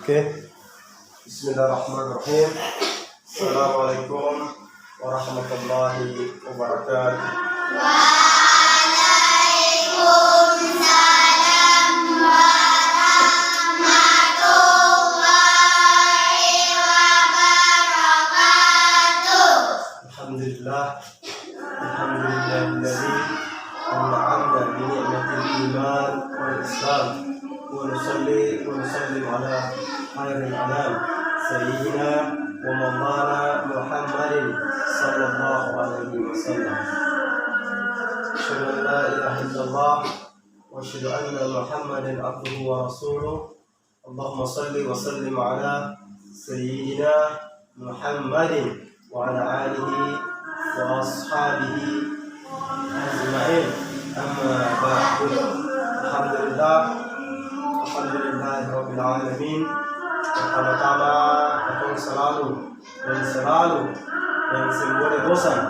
Oke. Bismillahirrahmanirrahim. Assalamualaikum warahmatullahi wabarakatuh. Waalaikumsalam warahmatullahi wabarakatuh. Alhamdulillah. Alhamdulillahilladzi an'amna bi ni'matil iman wal islam. Wa nusalli wa nusallim ala khairil anam sayyidina wa maulana Muhammadin sallallahu alaihi wasallam. Asyhadu an la ilaha illallah wa asyhadu anna Muhammadan abduhu wa rasuluh. Allahumma salli wa sallim ala sayyidina Muhammadin wa ala alihi wa ashabihi ajma'in. Amma ba'du. Alhamdulillahirabbil alamin. Pertama-tama aku selalu dan boleh bosan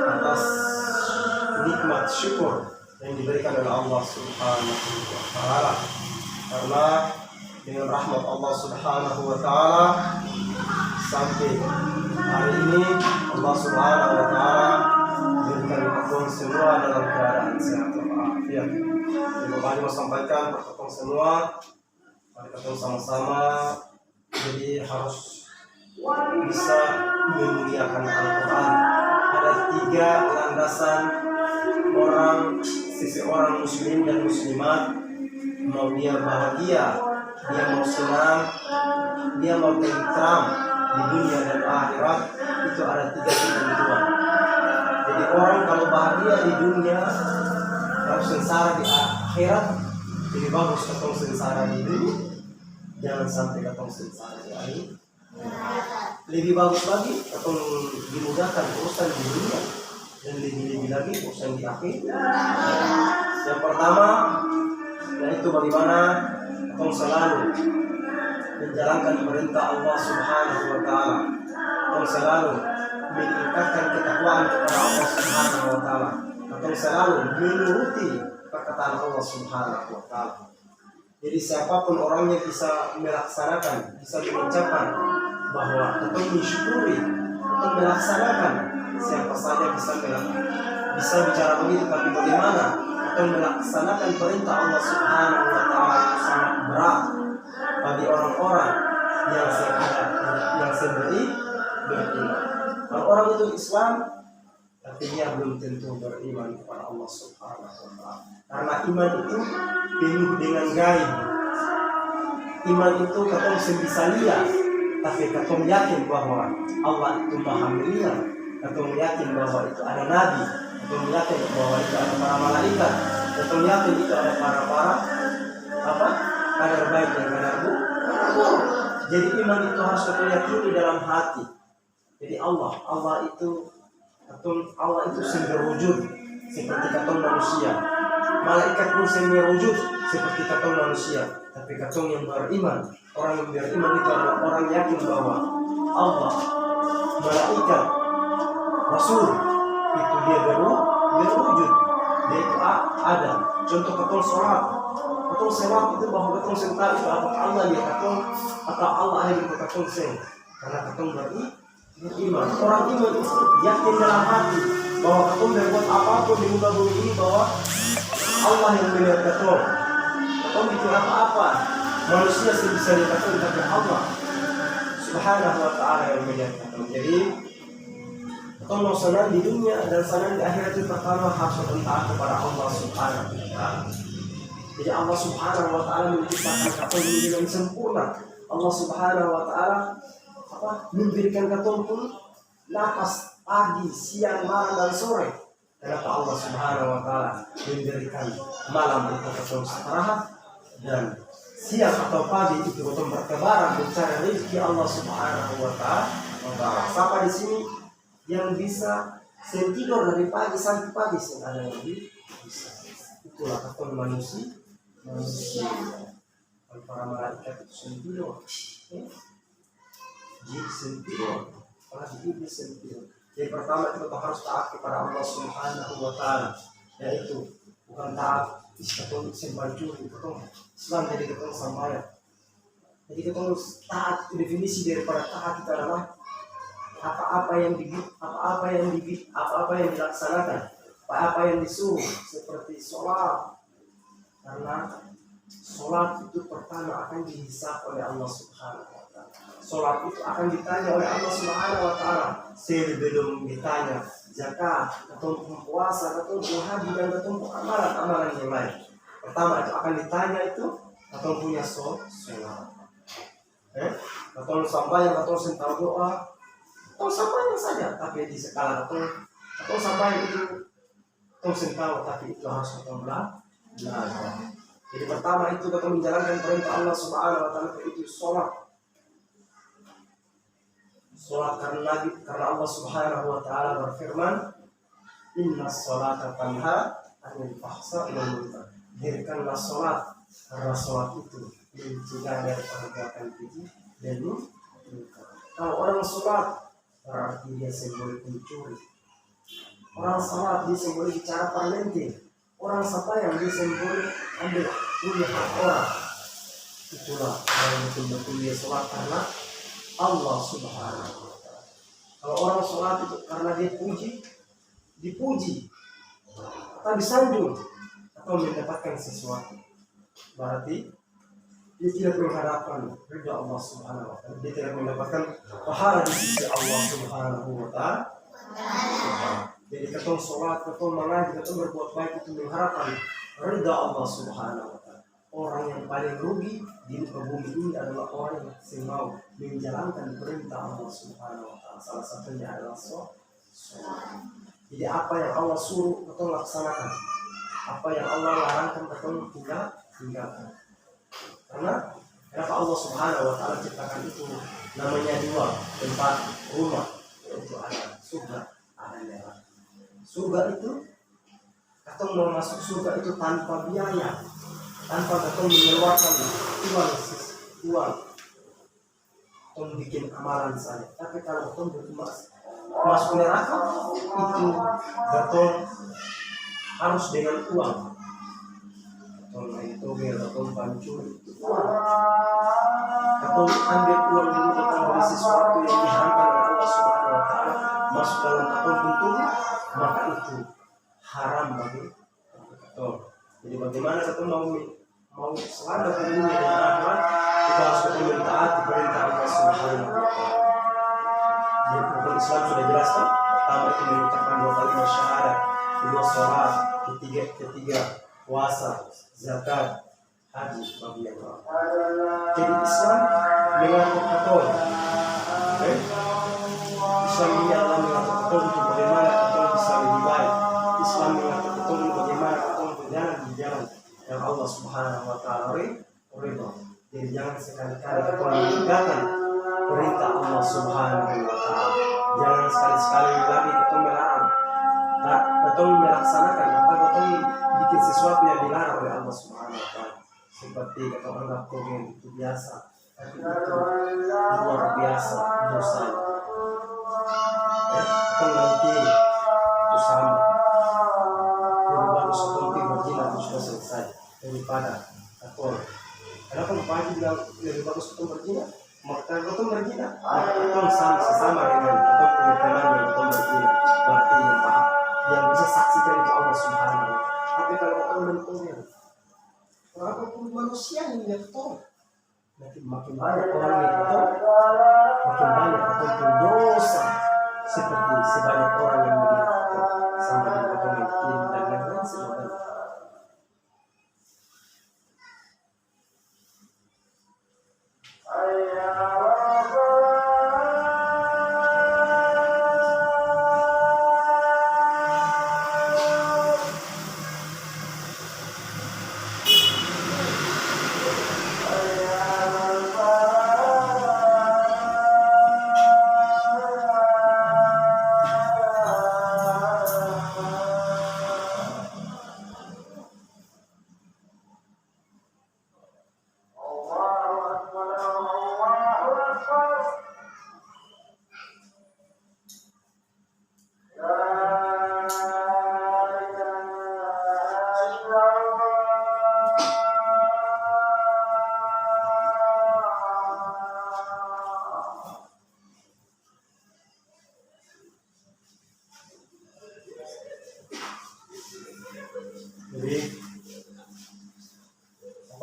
atas nikmat syukur yang diberikan oleh Allah Subhanahu wa taala. Karena dengan rahmat Allah Subhanahu wa taala sampai hari ini Allah Subhanahu wa taala memberikan kita semua dalam keadaan sehat walafiat. Kembali mau sampaikan kepada semua, mari kita sama-sama jadi harus bisa memuliakan Al-Quran. Ada 3 landasan seseorang muslim dan muslimat, mau dia bahagia, dia mau senang, dia mau tentram di dunia dan akhirat, itu ada 3 ketentuan. Jadi orang kalau bahagia di dunia, harus sengsara di akhirat, lebih bagus ketong sengsara di dunia, jangan sampai ketong sengsara di akhirat. Lebih bagus lagi ketong dimudahkan urusan di dunia, dan lebih lagi urusan di akhirat. Yang pertama, yaitu bagaimana ketong selalu menjalankan perintah Allah Subhanahu wa taala. Ketong selalu meningkatkan ketakwaan kepada Allah Subhanahu wa taala. Ketong selalu menuruti perkataan Allah Subhanahu wa taala. Jadi siapapun orangnya bisa melaksanakan, bisa mengucapkan bahwa ketong mensyukuri, ketong melaksanakan, siapa saja bisa bicara begitu, tapi bagaimana ketong melaksanakan perintah Allah Subhanahu wa taala itu sangat berat bagi orang-orang yang beriman. Kalau orang itu Islam, tapi dia belum tentu beriman kepada Allah Subhanahu wa taala. Karena iman itu penuh dengan gaib. Iman itu ketong sebisa lihat, tapi ketong yakin bahwa Allah itu Maha melihat. Ketong yakin bahwa itu ada nabi, ketong yakin bahwa itu ada para malaikat, ketong yakin itu ada para kadar baik dan kadar buruk. Jadi iman itu harus ketong yakini dalam hati. Jadi Allah itu sendiri wujud seperti ketong manusia. Malaikat pun sendiri wujud seperti ketong manusia. Tapi ketong yang beriman, orang yang beriman itu adalah orang yakin bahwa Allah, malaikat, Rasul itu dia berwujud. Dia itu ada. Contoh ketong sholat. Ketong sholat itu bahwa ketong sentak itu apa Allah dia ketong atau Allah ada di ketong sen. Karena ketong beriman. Orang iman itu yakin dalam hati bahwa ketong berbuat apapun di muka bumi ini bahwa Allah yang melihat ketong. Ketong bikin apa-apa, manusia bisa lihat ketong, tapi Allah Subhanahu wa taala yang melihat ketong. Jadi ketong mau senang di dunia dan senang di akhirat itu pertama harus taat kepada Allah Subhanahu wa taala. Jadi Allah Subhanahu wa taala menciptakan ketong dengan sempurna. Allah Subhanahu wa taala memberikan ketong pun napas pagi, siang, malam dan sore. Kenapa Allah Subhanahu wa taala memberikan malam untuk ketong istirahat dan siang atau pagi itu ketong bertebaran mencari rezeki Allah Subhanahu wa taala. Siapa di sini yang bisa tidur dari pagi sampai pagi, ada yang bisa. Itulah ketong manusia. Para malaikat itu sendiri. Jin sendiri, apalagi iblis sendiri. Yang pertama kita harus taat kepada Allah Subhanahu wa taala, yaitu bukan taat istatun sembah curi, Islam jadi ketemu sama Jadi kita harus taat. Definisi daripada taat itu adalah apa-apa yang dilaksanakan, apa yang disuruh, seperti sholat. Karena sholat itu pertama akan dihisab oleh Allah Subhanahu wa Ta'ala. Sholat itu akan ditanya oleh Allah Subhanahu wa Ta'ala sebelum ditanya zakat, atau puasa, atau haji, dan atau amalan yang lain. Pertama itu akan ditanya itu atau punya sholat, atau sampai atau sental doa, atau sampai saja, tapi di skala atau sampai itu atau sental, tapi itu harus atau belajar. Jadi pertama itu kita menjalankan perintah Allah Subhanahu wa Ta'ala, itu sholat. Sholat karena Allah Subhanahu wa Ta'ala berfirman, inna sholata tanha 'anil fahsya'i wal munkar. Dirikanlah sholat, karena sholat itu mencegah dari perbuatan keji dan munkar. Kalau orang sholat, berarti dia semboleh mencuri. Orang sholat dia semboleh bicara parlente. Orang yang dia semboleh ambil punya hak orang. Itulah orang betul-betul dia sholat karena Allah Subhanahu wa Ta'ala. Kalau orang sholat itu karena dia dipuji, atau disanjung, atau mendapatkan sesuatu, berarti dia tidak mengharapkan ridha Allah Subhanahu wa Ta'ala. Dia tidak mendapatkan pahala di sisi Allah Subhanahu wa Ta'ala. Jadi ketong sholat, ketong mengaji, ketong berbuat baik itu mengharapkan ridha Allah Subhanahu wa Ta'ala. Orang yang paling rugi di muka bumi ini adalah orang yang mau menjalankan perintah Allah Subhanahu wa Ta'ala. Salah satunya adalah sholat. Jadi apa yang Allah suruh ketong laksanakan, apa yang Allah larangkan ketong tinggalkan. Karena kenapa Allah Subhanahu wa Ta'ala ciptakan itu namanya dua tempat rumah, yaitu ada surga, ada neraka. Surga itu ketong mau masuk surga itu tanpa biaya, tanpa ketong mengeluarkan uang, ketong bikin amalan saja. Tapi kalau ketong masuk neraka itu ketong harus dengan uang. Itu ketong pancuri uang, ketong ambil uang dulu, ketong beli sesuatu yang diharamkan oleh Allah Subhanahu wa Ta'ala masuk dalam ketong pintu, maka itu haram bagi ketong. Jadi bagaimana ketong mau selamat di dunia dan akhirat, kita harus ketong mentaati perintah Allah Subhanahu wa Ta'ala. Jadi rukun Islam sudah jelaskan. Pertama itu mengucapkan 2 kalimat syahadat, kedua sholat, ketiga puasa, zakat, haji bagi yang lain. Jadi Islam mengatur ketong. Islam ini adalah mengatur ketong untuk bagaimana ketong bisa lebih baik. Islam mengatur ketong untuk bagaimana ketong berjalan di jalan yang Allah Subhanahu wa Ta'ala ridha. Jadi jangan sekali-kali ketong meninggalkan perintah Allah Subhanahu wa Ta'ala. Jangan sekali-sekali lagi ketong melarang, ketong melaksanakan atau ketong bikin sesuatu yang dilarang oleh Allah Subhanahu wa Ta'ala. Seperti ketong anggap kogen itu biasa, tapi itu luar biasa dosa. Ketong nanti itu sama. Lebih bagus ketong berzina itu sudah selesai daripada ketong. Kenapa Pak Haji bilang lebih bagus ketong berzina? Maka ketong berzina, maka ketong sama dengan ketong punya teman yang ketong berzina. Berarti yang bisa saksikan itu Allah Subhanahu wa Ta'ala. Tapi kalau ketong mentolir, berapa puluh manusia yang melihat ketong, makin banyak orang yang ketong, makin banyak ketong berdosa. Seperti sebanyak orang yang melihat ketong sama dengan ketong yang kirim dan lain sebagainya.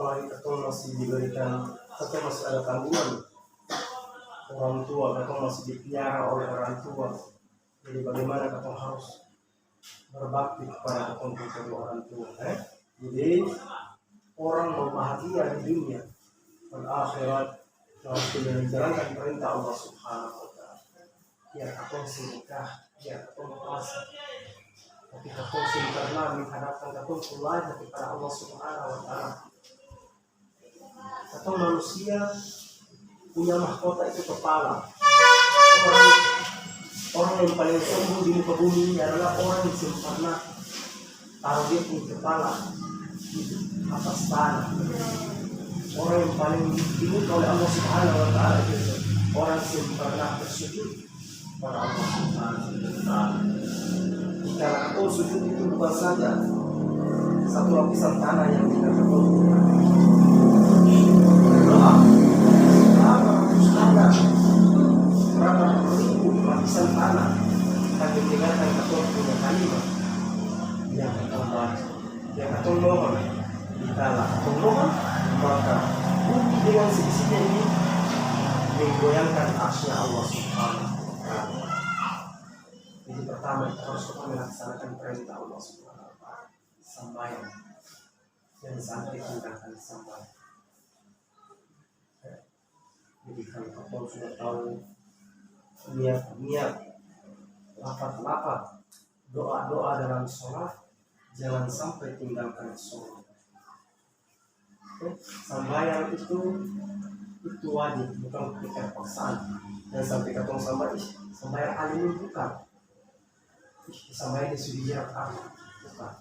apalagi ketong masih diberikan, ketong masih ada tanggungan orang tua, ketong masih dipiara oleh orang tua. Jadi bagaimana ketong harus berbakti kepada ketong kedua orang tua. Jadi orang mau bahagia di dunia dan akhirat harus menjalankan perintah Allah Subhanahu wa Ta'ala. Biar ketong sedekah, biar ketong puasa, tapi ketong karena menghadapkan ketong kembali kepada Allah Subhanahu wa Ta'ala. Ketong manusia punya mahkota itu kepala. Orang yang paling sombong di muka bumi ini adalah orang yang pernah taruh dia punya kepala di atas tanah. Orang yang paling dimuka oleh Allah Subhanahu wa Ta'ala itu orang yang pernah bersujud pada Allah Subhanahu wa Ta'ala. Jika kau sujud itu bukan saja satu lapisan tanah yang kita berdoa, berapa ribu lapisan tanah akan ditinggalkan ketua punya kalimat yang keempat, yang mohon dikala mohon maka bumi dengan seisinya ini menggoyangkan arsy Allah Subhanahu wa Ta'ala. Jadi pertama kita harus melaksanakan perintah Allah Subhanahu wa Ta'ala, sembahyang dan sampai tinggalkan sembahyang. Jadi kalau kau sudah tahu niat-niat, lapat-lapat, doa-doa dalam sholat, jangan sampai tinggalkan sholat. Sembahyang itu wajib, bukan ketika paksaan. Dan sampai ketong sembahyang alim bukan. Sembahyang disuruh jarak Allah, bukan.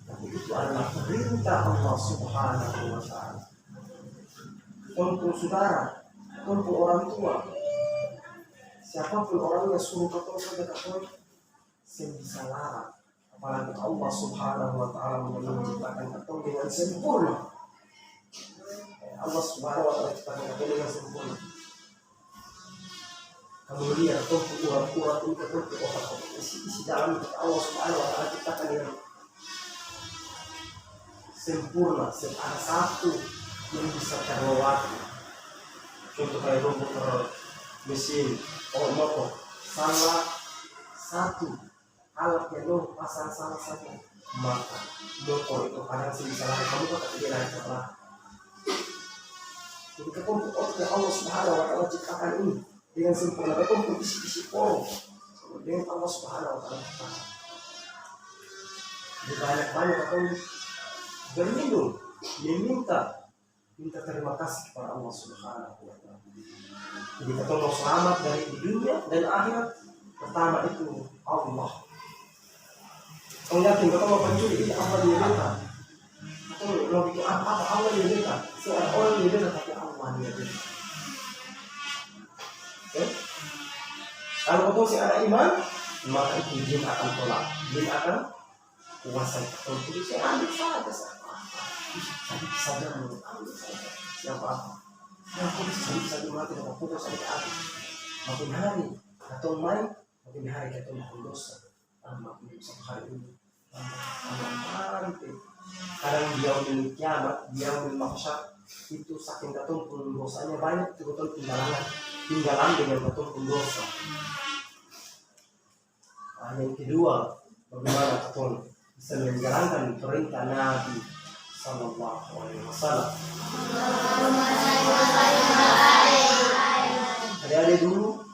Tapi itu adalah perintah Allah Subhanahu wa Ta'ala. Untuk saudara, untuk orang tua, siapapun orangnya suruh ketong saja ketong bisa larang. Apalagi Allah Subhanahu wa Ta'ala menciptakan ketong dengan sempurna. Allah Subhanahu wa Ta'ala ciptakan ketong dengan sempurna. Kemudian ketong urat-urat itu ketong isi dalam Allah Subhanahu wa Ta'ala ciptakan dengan sempurna. Ada satu yang bisa terlewati. Contoh kayak robot mesin motor, salah satu alat yang lo pasang salah satu, maka motor itu kadang sih bisa lari kamu kata dia lari ke belakang. Jadi kelompok yang Allah Subhanahu wa Ta'ala ciptakan ini dengan sempurna, kelompok isi-isi poros dengan Allah Subhanahu wa Ta'ala ciptakan. Jadi banyak-banyak kelompok berlindung, minta terima kasih kepada Allah Subhanahu wa Ta'ala. Jadi kita mau selamat dari di dunia dan akhirat, pertama itu Allah. Kau yakin kau mau pencuri ini apa dia minta? Atau mau bikin apa Allah dia minta? Siapa orang dia minta tapi Allah dia minta. Kalau kau masih ada iman, maka itu jin akan tolak, jin akan kuasai. Kalau itu saya ambil saja saja menurut ambil saja siapa? Ya aku bisa mati dengan putus sampai habis. Makin hari atau main, makin hari kita makin dosa. Makin dosa hari ini. Kadang dia memiliki kiamat, dia memiliki maksud itu saking ketumpul dosanya banyak, itu betul tinggalan dengan ketumpul dosa. Yang kedua, bagaimana kita bisa menjalankan perintah Nabi Sallallahu Alaihi Wasallam. Ada dulu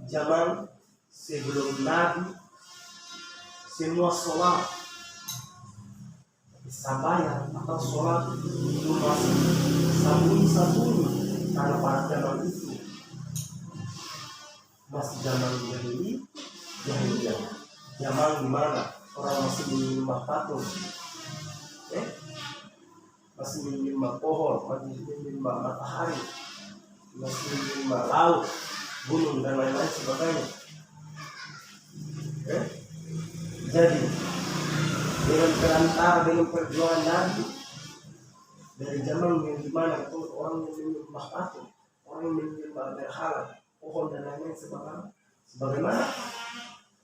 zaman sebelum Nabi, semua sholat sembahyang atau sholat itu masih sambung karena pada zaman itu masih zaman jahiliyah, zaman dimana orang masih menyembah patung, masih menyembah pohon, masih menyembah matahari, masih menyembah laut, gunung dan lain-lain sebagainya. Jadi dengan perantara dengan perjuangan Nabi dari zaman yang dimana itu orang yang menyembah patung, orang yang menyembah berhala, pohon dan lain-lain sebagaimana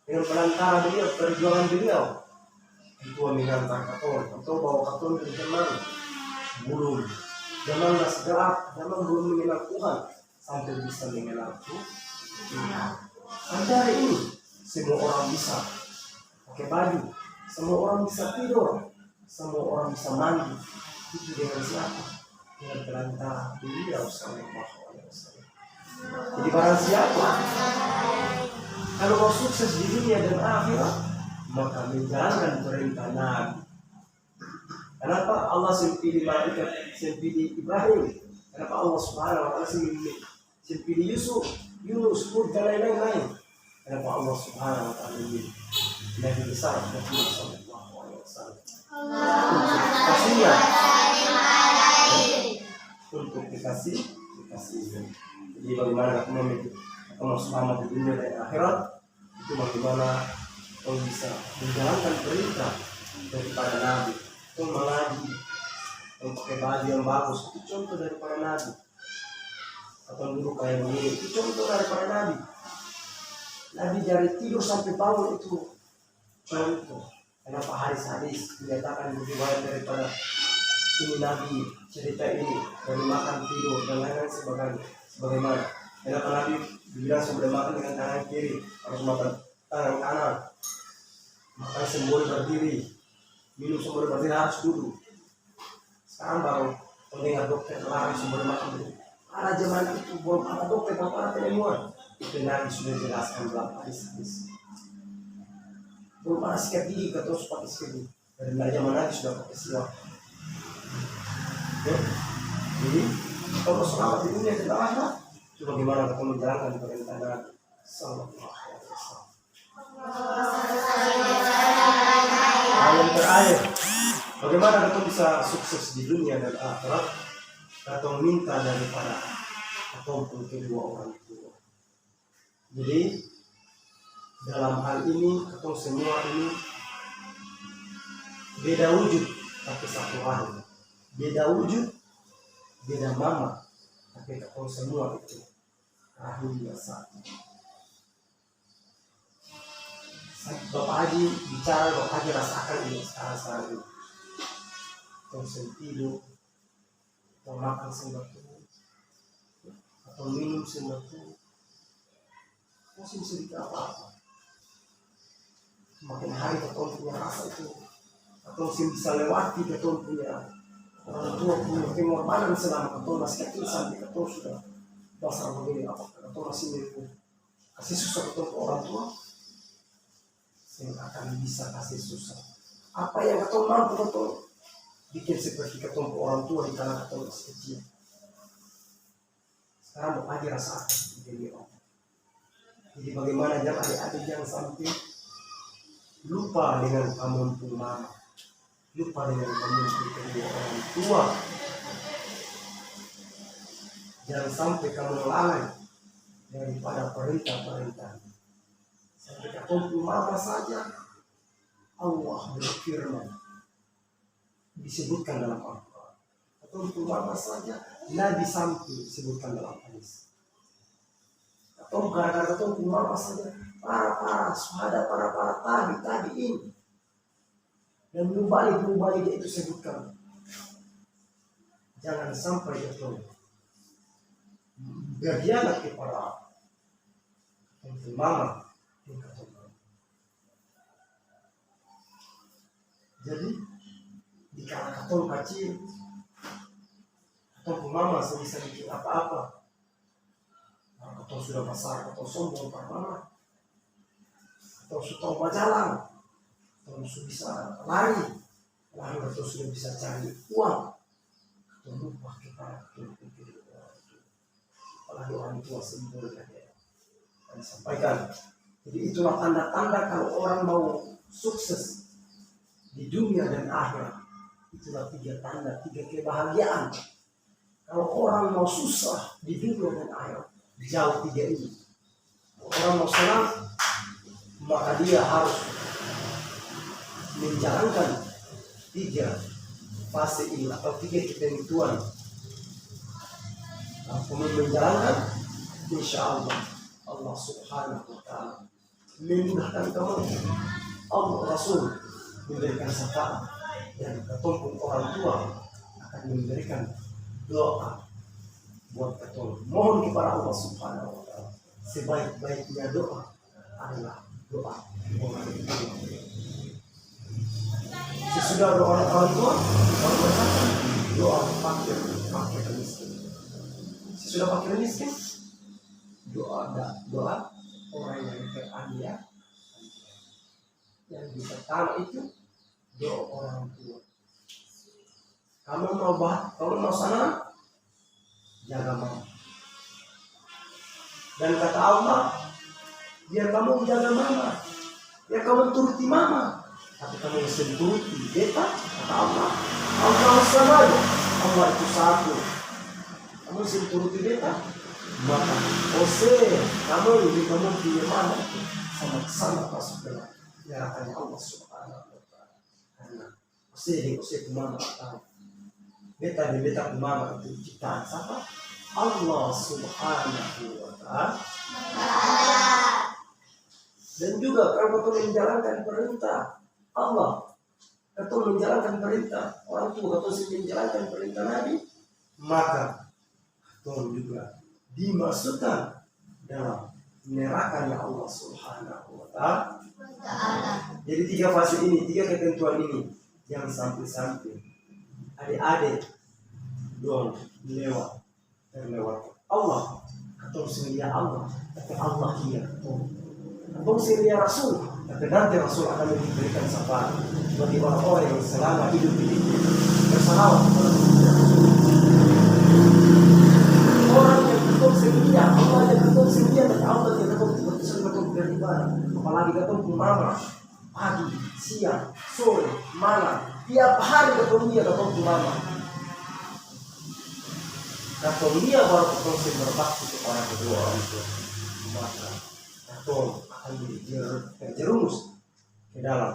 dengan perantara beliau, perjuangan beliau itu mengantar katon atau bawa katon dari zaman belum. Zaman masih gelap, zaman belum mengenal Tuhan sampai bisa mengenal Tuhan. Sampai hari ini semua orang bisa pakai baju, semua orang bisa tidur, semua orang bisa mandi. Itu dengan siapa? Dengan perantara beliau sallallahu alaihi wasallam. Jadi barang siapa kalau mau sukses di dunia dan akhirat, maka menjalankan perintah Nabi. Kenapa Allah pilih malaikat, pilih Ibrahim? Kenapa Allah Subhanahu wa taala pilih Yusuf, Yunus, Hud dan lain-lain? Kenapa Allah Subhanahu wa taala pilih Nabi besar Muhammad sallallahu alaihi wasallam? Kasihnya untuk dikasih. Jadi bagaimana kamu memiliki kamu selamat di dunia dan akhirat, itu bagaimana kamu bisa menjalankan perintah daripada Nabi. Kamu mengaji, kamu pakai baju yang bagus, itu contoh daripada Nabi. Atau duduk kayak begini, itu contoh daripada Nabi. Nabi dari tidur sampai bangun itu contoh. Kenapa hadis-hadis dinyatakan lebih banyak daripada ini Nabi cerita ini dari makan, tidur dan lain-lain sebagaimana. Kenapa Nabi bilang sebelum makan dengan tangan kiri, harus makan tangan kanan, makan sambil berdiri, minum sambil berdiri, harus duduk. Sekarang baru mendengar dokter larang sambil makan dulu. Pada zaman itu belum ada dokter, belum ada ilmuwan. Itu Nabi sudah jelaskan dalam hadis-hadis. Belum ada sikat gigi, kata harus pakai sikat gigi. Dari zaman Nabi sudah pakai siwak. Jadi kalau selamat di dunia dan akhirat, itu bagaimana kita menjalankan perintah Nabi sallallahu alaihi wasallam. Yang terakhir, bagaimana kita bisa sukses di dunia dan akhirat? Kita minta daripada ataupun kedua orang tua. Jadi dalam hal ini kita semua ini beda wujud tapi satu rahim. Beda wujud, beda mama, tapi kita semua itu rahimnya satu. Bapak Haji bicara, Bapak Haji rasakan ini sekarang ini. Atau tidur, atau makan sembako, atau minum sembako, masih bisa dikira apa-apa. Semakin hari kita punya rasa itu, atau bisa lewati kita punya orang tua punya pengorbanan selama kita masih kecil sampai kita sudah besar begini, apa kita masih kasih susah ke orang tua, yang akan bisa kasih susah. Apa yang kita mampu kita bikin seperti kita orang tua di tanah kita masih kecil. Sekarang mau aja rasa jadi orang. Jadi bagaimana jangan adik-adik yang sampai lupa dengan kemampuan mama, lupa dengan kemampuan kedua orang tua. Jangan sampai kamu lalai daripada perintah-perintah. Sampai kemampuan mama saja Allah berfirman disebutkan dalam Al-Quran. Kemampuan mama saja Nabi sampai disebutkan dalam hadis. Atau gara-gara kemampuan mama saja para sahabat, para tabi'in dan mubalik dia itu sebutkan. Jangan sampai itu berkhianat kepada mama. Jadi dikala katong kecil, katong mama bisa bikin apa-apa. Katong sudah besar, katong sombong pada mama. Katong sudah berjalan, katong sudah bisa lari, katong sudah bisa cari uang. Katong lupa kepada apalagi orang tua sempurna yang disampaikan. Jadi itulah tanda-tanda kalau orang mau sukses di dunia dan akhirat. Itulah 3 tanda, 3 kebahagiaan. Kalau orang mau susah di dunia dan akhirat, jauh 3 ini. Orang mau senang, maka dia harus menjalankan 3 fase ini atau 3 ketentuan. Kemudian menjalankan, insya Allah Subhanahu wa Ta'ala memudahkan kamu. Allah Rasul memberikan syafaat dan kataupun orang tua akan memberikan doa buat ketol. Mohon kepada Allah Subhanahu wa Ta'ala. Sebaik-baiknya doa adalah doa orang tua. Sesudah doa orang tua, baru berkata doa fakir miskin. Sesudah fakir miskin, doa orang yang beraniaya. Yang pertama itu doa orang tua. Kamu mau sana, jaga mama. Dan kata Allah, biar kamu jaga mama, biar kamu turuti mama. Tapi kamu mesti turuti beta, kata Allah. Allah sama, Allah itu satu. Kamu mesti turuti beta, maka kamu punya mana sama masuk dalam gerakannya Allah Subhanahu wa Ta'ala. Karena mesti kumama tahu. Beta kumama itu ciptaan siapa? Allah Subhanahu wa Ta'ala. Dan juga kalau betul menjalankan perintah Allah, betul menjalankan perintah orang tua, betul menjalankan perintah Nabi, maka betul juga dimasukkan dalam nerakanya Allah Subhanahu wa Ta'ala. Jadi 3 fase ini, 3 ketentuan ini yang sampai adik-adik dong terlewat Allah atau selia Allah, tapi Allah dia atau selia Rasul, tapi nanti Rasul akan diberikan syafaat bagi orang-orang yang selama hidup ini bersalawat kepada orang yang betul selia Allah, yang betul selia dan Allah yang betul beribadah. Apalagi betul mama pagi, siang, sore, malam, tiap hari betul mama. Atau dia baru berfungsi berbakti kepada kedua orang tua, maka atau akan terjerumus ke dalam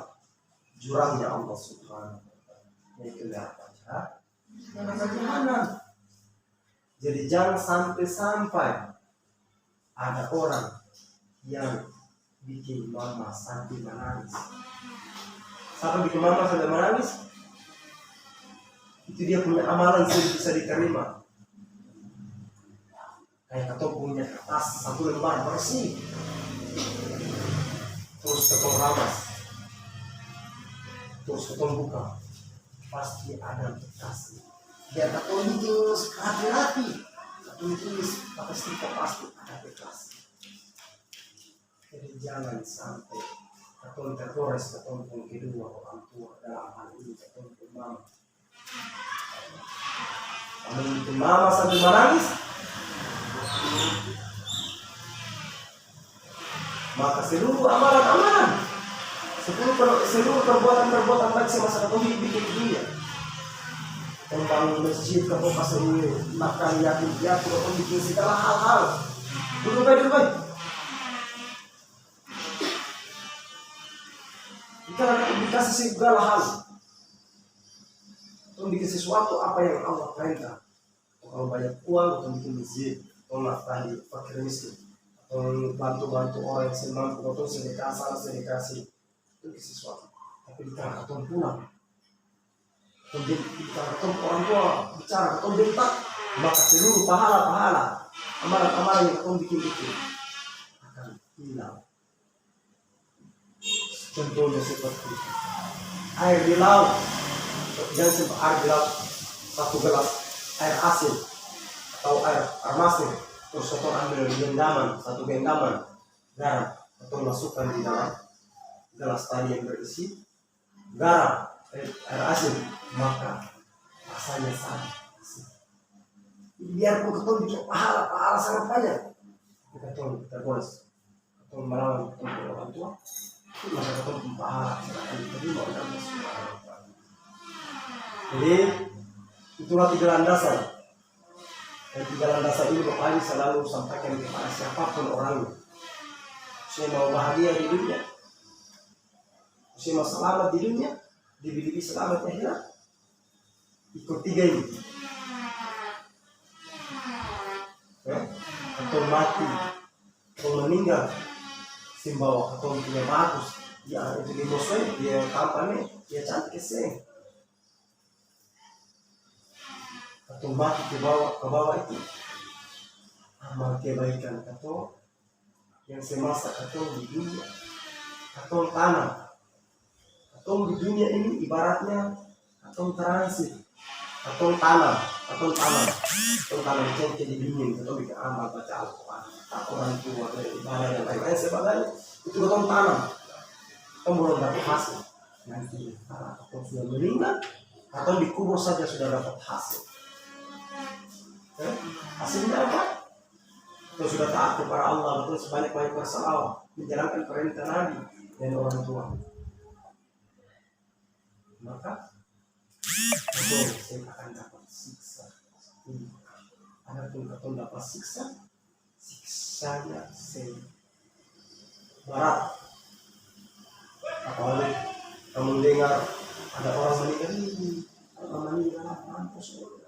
jurangnya Allah Subhanahu wa Ta'ala, yaitu neraka jahanam. Jadi jangan sampai ada orang yang bikin mama sampai menangis. Sampai bikin mama sampai menangis, itu dia punya amalan yang bisa diterima. Kayak ketemu punya kertas 1 lembar bersih, terus ketemu ramas, terus ketemu buka, pasti ada kertas. Biar ketemu tulis rapi-rapi, ketemu tulis pakai stiker, pasti ada kertas. Jadi jangan sampai ketemu tergores, ketemu kedua orang tua, dalam hal ini ketemu mama. Kamu bikin mama sampai menangis, maka seluruh amalan, seluruh perbuatan baik semasa kamu bikin di dunia, membangun masjid, kamu kasih makan yatim piatu, kamu bikin segala hal-hal, dulu baik. Kita dikasih segala hal, kamu bikin sesuatu apa yang Allah perintah. Kalau banyak uang, kamu bikin masjid, kamu nafkahi fakir miskin, bantu orang yang semampu, atau sedekah itu sesuatu. Tapi di tengah ketemu pulang, di tengah ketemu orang tua bicara, ketemu bentak, maka seluruh pahala amalan yang ketemu bikin akan hilang. Contohnya seperti air di laut, jangan sampai air di laut 1 gelas air asin atau air masin, terus kita ambil satu genggaman garam, atau masukkan di dalam gelas tadi yang berisi garam, air asin, maka rasanya sangat asin. Biarpun ketemu bikin pahala sangat banyak, ketemu tergores, ketemu melawan ketemu orang tua, maka ketemu pahala akan diterima oleh Allah Subhanahu wa Ta'ala. Jadi itulah 3 landasan. Dan 3 landasan ini Bapak selalu sampaikan kepada siapapun orangnya. Saya mau bahagia di dunia, saya mau selamat di dunia, diberi selamat di akhirat, ikut 3 ini. Atau mati, atau meninggal, simbawa atau punya bagus, ya itu di bosnya, dia kampanye, dia cantik keseng. Katong mati ke bawah itu amal kebaikan katong yang semasa katong di dunia. Katong tanam. Katong di dunia ini ibaratnya katong transit. Katong tanam itu jadi dingin, katong bikin amal, baca Al-Quran, orang tua, dari ibadah dan lain-lain sebagainya. Itu katong tanam. Katong belum dapat hasil. Nanti kalau katong sudah meninggal, katong dikubur saja sudah dapat hasil. Hasilnya apa? Katong sudah taat kepada Allah, betul sebanyak-banyak bersalawat, menjalankan perintah Nabi dan orang tua. Maka katong akan dapat siksa. Adapun katong dapat siksa, siksanya berat. Apalagi kamu dengar ada orang meninggal, mampus orang.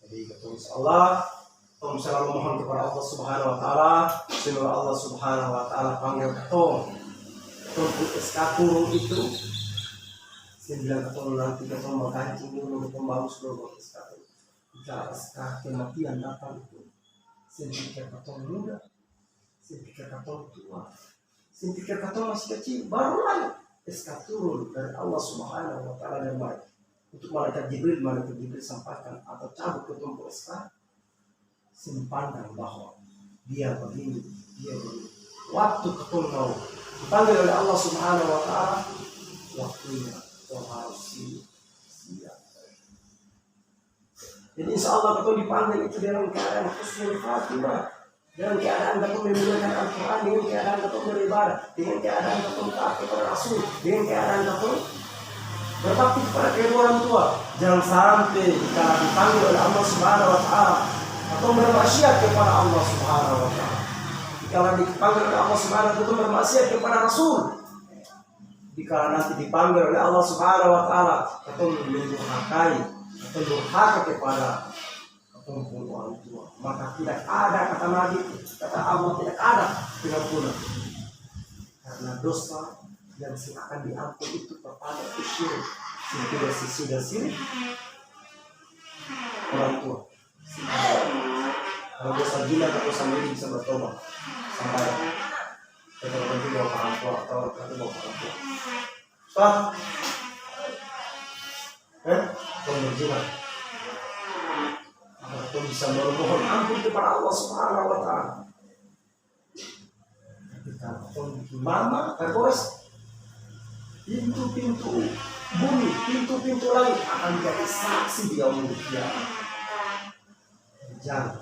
Jadi katong insyaallah katong selalu mohon kepada Allah Subhanahu wa taala, semoga Allah Subhanahu wa taala panggil katong. Untuk eskapur itu sembilan katong nanti katong mengkancing dulu, katong bagus dulu eskapur. Jika eskapur kematian datang itu, sempikir katong muda, sempikir katong tua, sempikir katong masih kecil, barulah eskapur dari Allah Subhanahu wa taala dan baik. Untuk malaikat Jibril sampaikan atau cabut ketemu eskapur, simpandang bahwa dia begini. Waktu ketong mau dipanggil oleh Allah Subhanahu wa taala, waktunya kau harus siap. Jadi insya Allah kau dipanggil itu dalam keadaan husnul khatimah, dalam keadaan kau menggunakan Al-Quran, dengan keadaan kau beribadah, dengan keadaan kau taat kepada Rasul, dengan keadaan kau berbakti kepada kedua orang tua. Jangan sampai jika dipanggil oleh Allah Subhanahu wa taala atau bermaksiat kepada Allah Subhanahu wa taala. Kalau dipanggil oleh Allah Subhanahu wa taala bermaksiat kepada Rasul, jika nanti dipanggil oleh Allah Subhanahu wa taala atau mendurhakai atau durhaka kepada orang tua, maka tidak ada kata Nabi, kata Allah, tidak ada pengampunan. Karena dosa yang akan diampun itu pertama itu syirik. Sudah syirik orang tua. Kalau dosa gila atau dosa milik bisa bertobat sampai kita nanti bawa orang tua atau nanti bawa orang tua. Stop. Berzina. Atau bisa memohon ampun kepada Allah Subhanahu wa taala. Ketika mama terus pintu-pintu bumi, pintu-pintu langit akan jadi saksi di yaumul qiyamah. Jangan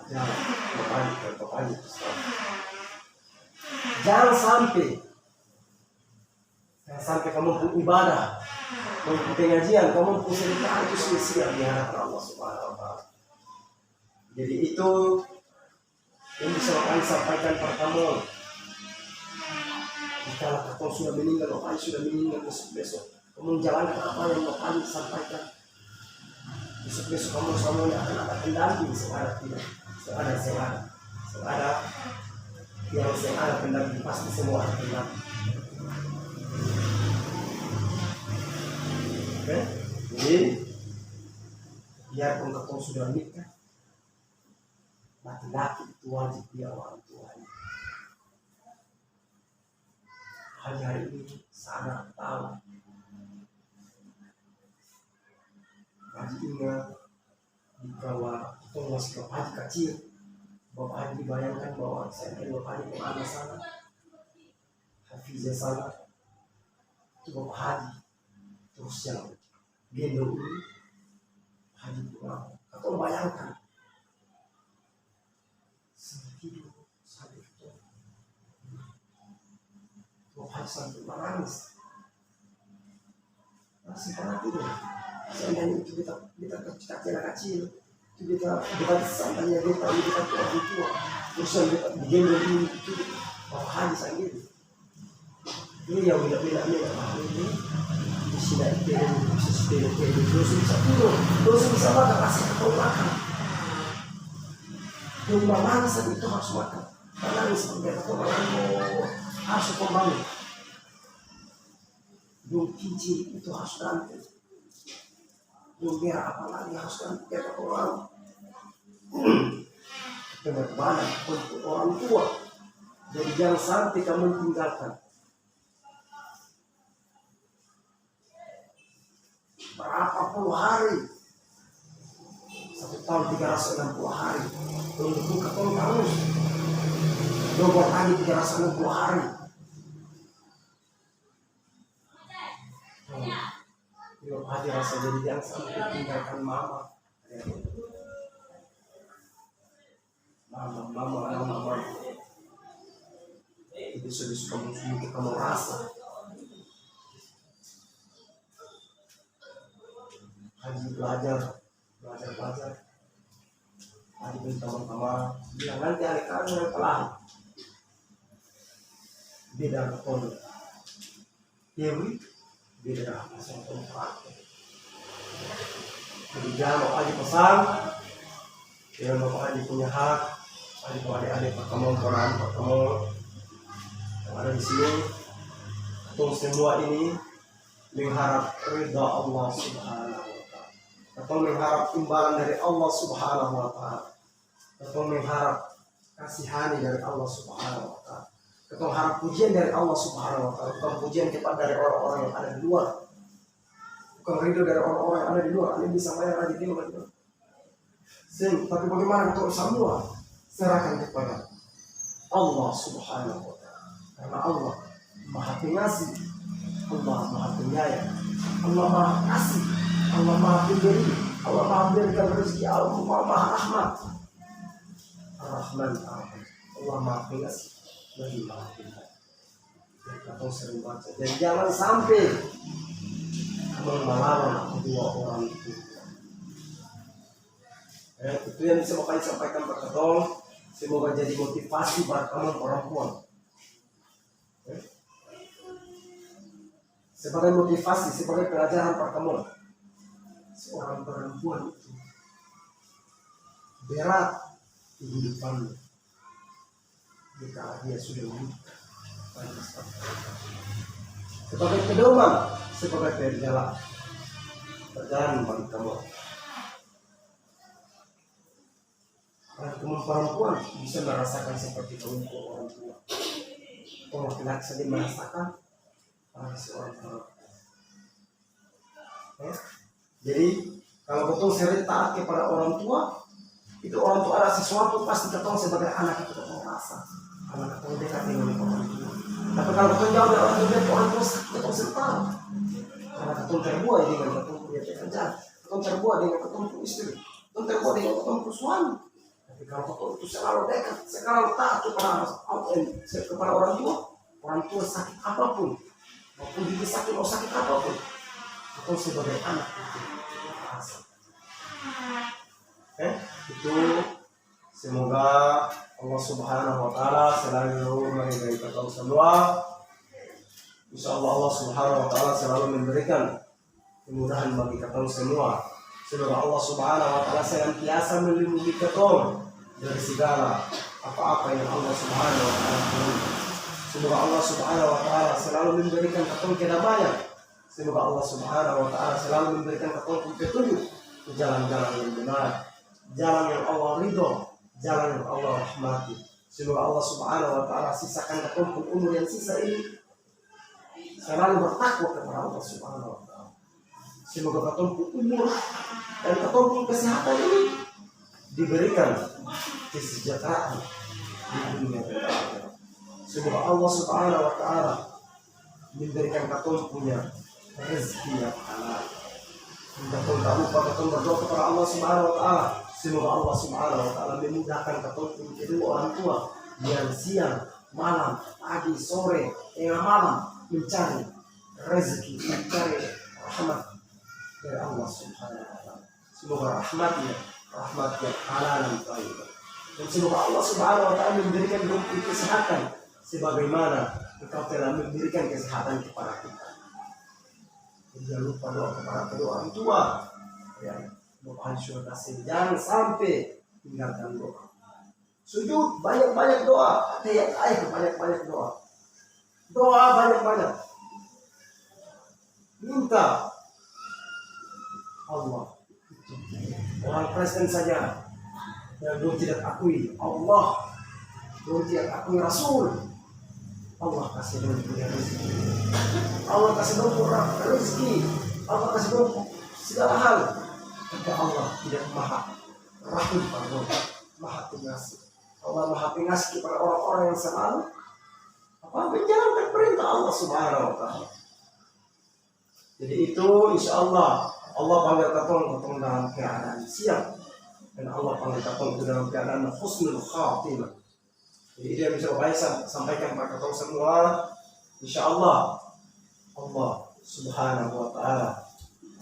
sampai kamu pun ibadah, kamu pun pengajian, kamu pun sedekah itu sia-sia di hadapan Allah Subhanahu wa taala. Jadi itu yang bisa kami sampaikan pertama. Jika kau sudah meninggal, besok kamu menjalankan apa yang kami sampaikan. Besok kamu semuanya akan ada pendamping, seada tidak, seada yang seada pendamping, pasti semua ada pendamping. Oke, jadi biarpun kamu sudah nikah, laki-laki itu wajib dia orang tuanya. Hari ini sadar tahu. Haji ingat bahwa kita masih Bapak Haji kecil. Bapak Haji dibayangkan bahwa saya akan Bapak Haji kemana sana, Hafizah sana. Itu Bapak Haji terus yang gendong ini Haji pulang. Atau bayangkan sampai tidur sampai itu Bapak Haji sampai menangis masih pernah tidur. Seandainya itu kita kecil, itu kita seandainya kita tua, terus kita digendong ini itu Bapak Haji sendiri. Ini yang bila-bila ini bisa terus bisa tidur, terus bisa makan, kasih kau makan. Domba mangsa itu harus makan. Karena seperti kata orang harus kembali. Dom kincir itu harus nanti. Biar apa lagi harus kan kita orang pengorbanan untuk orang tua. Jadi jangan sampai kamu tinggalkan. Berapa puluh hari, 1 tahun 360 hari untuk ketemu terus, double lagi 360 hari. Belum ada rasa, jadi jangan sampai tinggalkan mama. Mama. Itu sudah kamu rasa. Haji belajar. Haji dengan teman-teman. Bilang nanti hari kamu yang pelan. Beda pun. Dewi, beda pasang tempat. Jadi jangan mau haji pesan. Jangan mau haji punya hak. Haji mau adik-adik pertemuan Quran, yang ada di sini. Untuk semua ini mengharap ridha Allah Subhanahu wa Ta'ala, atau mengharap imbalan dari Allah Subhanahu wa Ta'ala, atau mengharap kasihani dari Allah Subhanahu wa Ta'ala, atau harap pujian dari Allah Subhanahu wa Ta'ala, bukan pujian kepada dari orang-orang yang ada di luar, bukan ridho dari orang-orang yang ada di luar. Ini bisa bayar lagi di luar. Tapi bagaimana untuk semua serahkan kepada Allah Subhanahu wa Ta'ala, karena Allah Maha Pengasih, Allah Maha Penyayang, Allah Maha Kasih, Allah Maha Pemberi, Allah Maha berikan rezeki, Allah Maha Rahmat, Ar-Rahman Ar-Rahim, Allah Maha Pengasih, lagi Maha Penyayang. Kita sering baca. Dan jangan sampai kamu melawan kedua orang itu. Itu yang bisa Bapak sampaikan kepada kamu. Semoga jadi motivasi buat kamu perempuan. Sebagai motivasi, sebagai pelajaran buat kamu. Seorang perempuan itu berat kehidupannya jika dia sudah menikah. Sebagai pedoman, sebagai perjalanan bagi kamu. Kamu perempuan bisa merasakan seperti kamu orang tua. Orang laki-laki saja merasakan seorang perempuan. Jadi kalau betul sering taat kepada orang tua, itu orang tua ada sesuatu pasti ketemu sebagai anak itu ketemu rasa. Anak ketemu dekat dengan orang tua. Tapi kalau betul jauh dari orang tua ketemu serta. Karena ketemu terbuat dengan ketemu punya pekerjaan, ketemu terbuat dengan ketemu istri, ketemu terbuat dengan ketemu suami. Tapi kalau betul itu selalu dekat, selalu taat kepada orang tua sakit apapun, maupun dia sakit atau sakit apapun, atau sebagai anak itu rasa. Itu semoga Allah Subhanahu wa Ta'ala selalu meridai kita semua. Insyaallah Allah Subhanahu wa Ta'ala selalu memberikan kemudahan bagi kita semua. Semoga Allah Subhanahu wa Ta'ala senantiasa melindungi kita dari segala apa-apa yang Allah Subhanahu wa Ta'ala beri. Semoga Allah Subhanahu wa Ta'ala selalu memberikan kita kedamaian. Semoga Allah Subhanahu wa Ta'ala selalu memberikan kita petunjuk ke jalan-jalan yang benar, jalan yang Allah ridho, jalan yang Allah rahmati. Semoga Allah Subhanahu wa Ta'ala sisakan ketumpuk umur yang sisa ini selalu bertakwa kepada Allah Subhanahu wa Ta'ala. Semoga ketumpuk umur dan ketumpuk kesehatan ini diberikan kesejahteraan di dunia dan akhirat. Semoga Allah Subhanahu wa Ta'ala memberikan ketumpuknya rezeki yang halal. Kita pun tak lupa kita berdoa kepada Allah Subhanahu wa Ta'ala. Semoga Allah Subhanahu wa Ta'ala memudahkan ketumpuk kedua orang tua yang siang, malam, pagi, sore, tengah malam mencari rezeki, mencari rahmat dari Allah Subhanahu wa Ta'ala. Semoga rahmatnya halal dan thayyib. Dan semoga Allah Subhanahu wa Ta'ala memberikan kesehatan sebagaimana Engkau telah memberikan kesehatan kepada kita. Jangan lupa doa kepada kedua orang tua. Ya, doa syurga jangan sampai tinggalkan doa. Sujud banyak-banyak doa, air banyak-banyak doa. Doa banyak-banyak. Minta Allah. Orang Kristen saja yang belum tidak akui Allah, belum tidak akui Rasul, Allah kasih dulu rezeki, Allah kasih dulu rezeki, Allah kasih dulu segala hal. Tapi Allah tidak maha rahim, maha pengasih. Allah maha pengasih kepada orang-orang yang selalu menjalankan perintah Allah Subhanahu wa Ta'ala. Jadi itu insya Allah panggil katong dalam keadaan siap, dan Allah panggil katong itu dalam keadaan husnul khatimah. Jadi itu yang bisa Bapak sampaikan pada katong semua. Insya Allah Subhanahu wa Ta'ala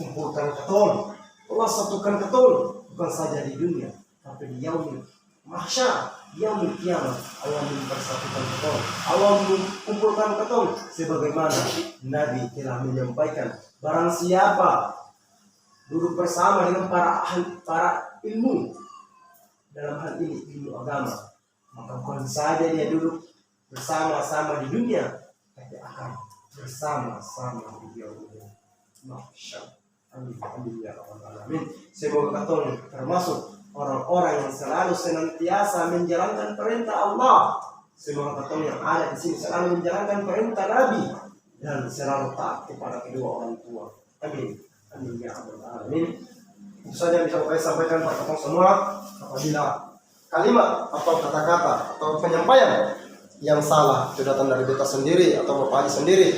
kumpulkan katong, Allah satukan katong, bukan saja di dunia tapi di yaumil mahsyar, yaumil kiamat. Allah mempersatukan katong, Allah mengumpulkan katong sebagaimana Nabi telah menyampaikan, barang siapa duduk bersama dengan para ilmu dalam hal ini ilmu agama, maka bukan saja dia duduk bersama-sama di dunia, tapi akan bersama-sama di yaumil mahsyar. Amin ya rabbal alamin. Semoga katong termasuk orang-orang yang selalu senantiasa menjalankan perintah Allah. Semoga katong yang ada di sini selalu menjalankan perintah Nabi dan selalu taat kepada kedua orang tua. Amin ya rabbal alamin. Itu saja bisa saya sampaikan pada katong semua. Apabila kalimat atau kata-kata atau penyampaian yang salah itu datang dari kita sendiri atau Bapak Haji sendiri,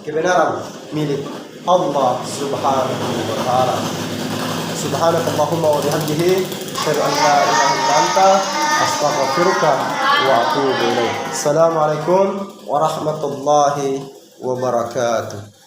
kebenaran milik Allah Subhanahu wa Ta'ala. Subhanakallahumma wa bihamdihi asyhadu an la ilaha illa anta astaghfiruka wa atubu ilaik. Assalamualaikum warahmatullahi wabarakatuh.